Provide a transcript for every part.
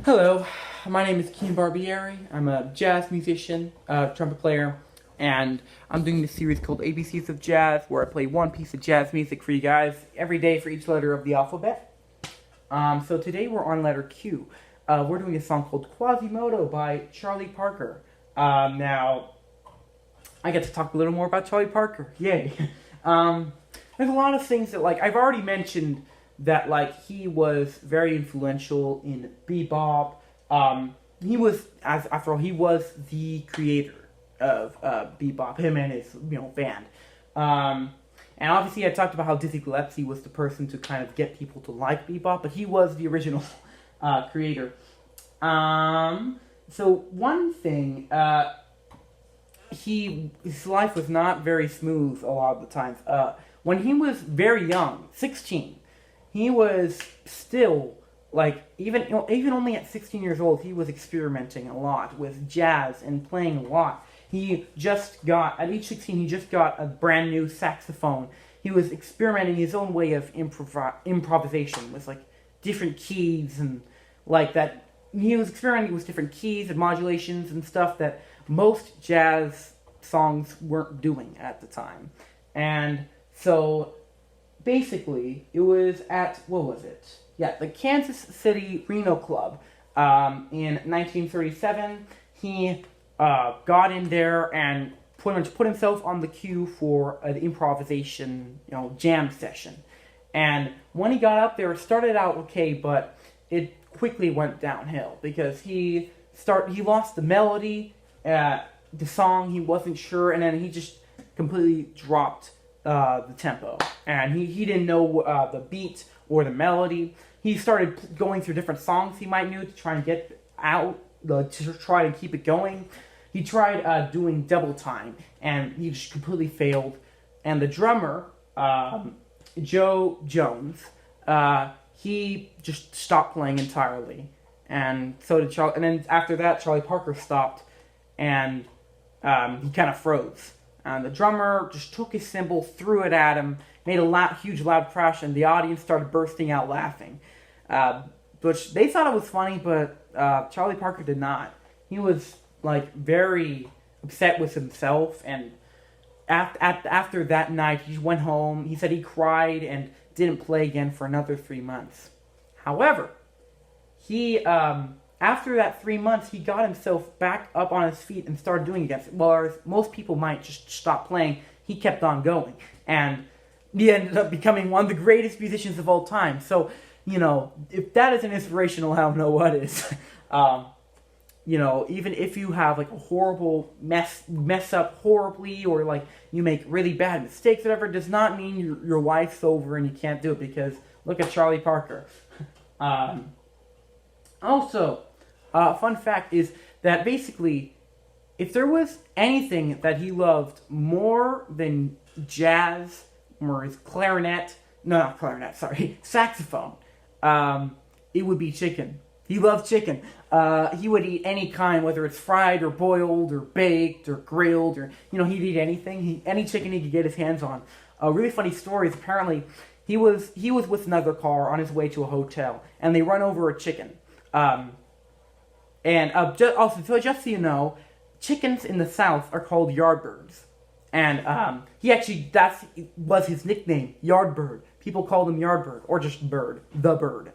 Hello, my name is Kian. I'm a jazz musician, trumpet player, and I'm doing this series called ABCs of Jazz, where I play one piece of jazz music for you guys every day for each letter of the alphabet. So today we're on letter Q. We're doing a song called Quasimodo by Charlie Parker. Now, I get to talk a little more about Charlie Parker. Yay. Um, there's a lot of things that, I've already mentioned that, he was very influential in bebop. He was, after all, he was the creator of bebop, him and his, band. And obviously I talked about how Dizzy Gillespie was the person to kind of get people to like bebop, but he was the original creator. So one thing, his life was not very smooth a lot of the times. When he was very young, 16, he was still even only at 16 years old, he was experimenting a lot with jazz and playing a lot. He just got at age 16, he just got a brand new saxophone. He was experimenting his own way of improvisation with different keys and that. He was experimenting with different keys and modulations and stuff that most jazz songs weren't doing at the time. And so basically, it was at, what was it? Yeah, the Kansas City Reno Club. In 1937, he got in there and put himself on the cue for an improvisation, jam session. And when he got up there, it started out okay, but it quickly went downhill because he lost the melody, the song, he wasn't sure, and then he just completely dropped the tempo, and he didn't know the beat or the melody. He started going through different songs he might know to try and get out, to try to keep it going. He tried doing double time, and he just completely failed. And the drummer, Joe Jones, he just stopped playing entirely, and so did Charlie. And then after that, Charlie Parker stopped, and he kind of froze. And the drummer just took his cymbal, threw it at him, made a huge loud crash, and the audience started bursting out laughing. Which they thought it was funny, but Charlie Parker did not. He was very upset with himself, and after that night, he went home. He said he cried and didn't play again for another 3 months. However, he after that 3 months, he got himself back up on his feet and started doing it again. Whereas most people might just stop playing, he kept on going. And he ended up becoming one of the greatest musicians of all time. So, if that isn't inspirational, I don't know what is. Even if you have a horrible mess up horribly, or you make really bad mistakes, whatever, does not mean your life's over and you can't do it, because look at Charlie Parker. Also, fun fact is that basically, if there was anything that he loved more than jazz or his saxophone, it would be chicken. He loved chicken. He would eat any kind, whether it's fried or boiled or baked or grilled, or he'd eat anything. Any chicken he could get his hands on. A really funny story is apparently he was with another car on his way to a hotel, and they run over a chicken. Just so you know, chickens in the South are called yardbirds. And that was his nickname, Yardbird. People called him Yardbird, or just Bird, the Bird.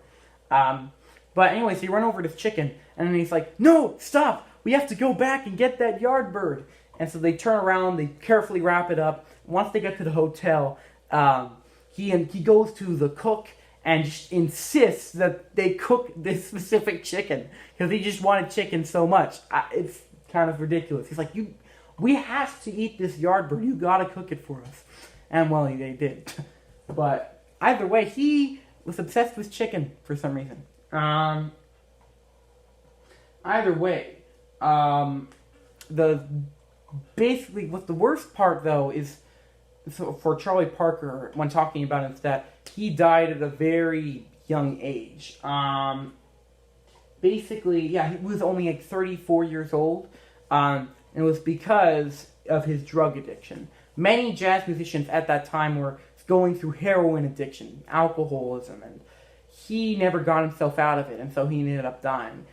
But anyways, he run over this chicken, and then he's like, "No, stop! We have to go back and get that Yardbird." And so they turn around, they carefully wrap it up. Once they get to the hotel, he goes to the cook and just insists that they cook this specific chicken because he just wanted chicken so much. It's kind of ridiculous. He's like, we have to eat this Yardbird. You gotta cook it for us. And well, they did. But either way, he was obsessed with chicken for some reason. Either way, what the worst part though is, so for Charlie Parker, when talking about it, is that he died at a very young age. He was only 34 years old. And it was because of his drug addiction. Many jazz musicians at that time were going through heroin addiction, alcoholism, and he never got himself out of it, and so he ended up dying.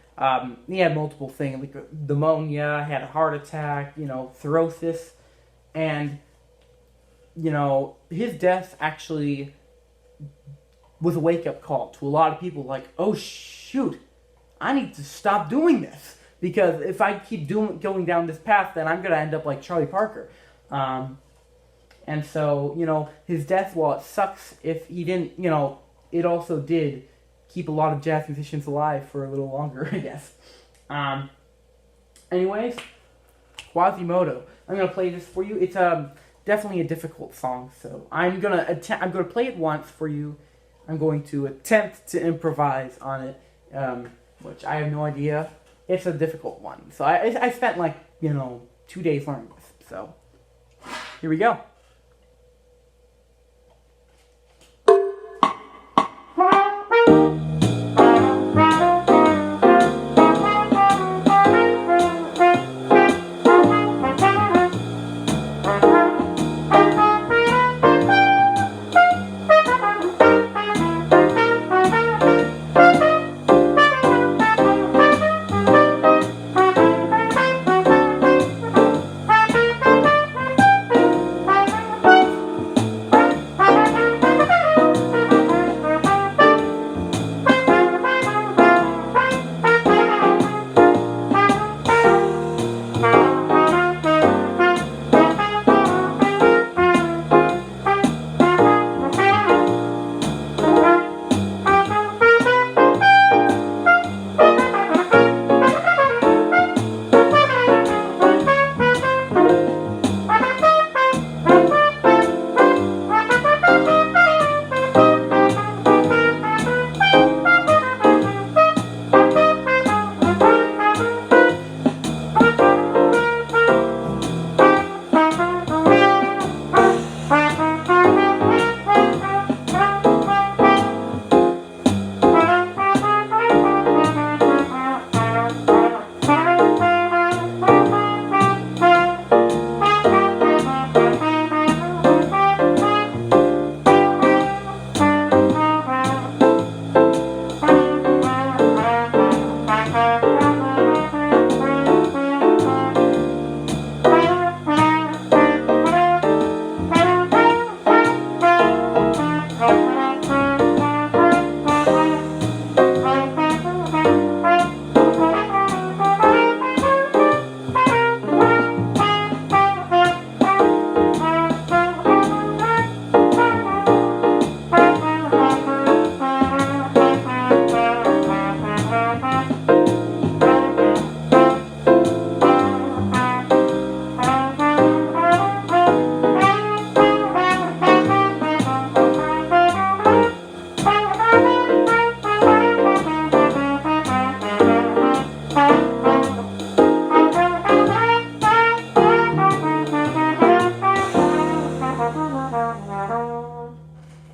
He had multiple things, like pneumonia, had a heart attack, cirrhosis, and, his death actually was a wake-up call to a lot of people, like, oh, shoot, I need to stop doing this, because if I keep going down this path, then I'm going to end up like Charlie Parker. And so, his death, while it sucks if he didn't, it also did keep a lot of jazz musicians alive for a little longer, I guess. Anyways, Quasimodo. I'm gonna play this for you. It's definitely a difficult song, so I'm gonna play it once for you. I'm going to attempt to improvise on it, which I have no idea. It's a difficult one, so I spent 2 days learning this. So here we go.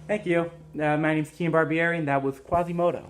Thank you. My name's Kian Barbieri, and that was Quasimodo.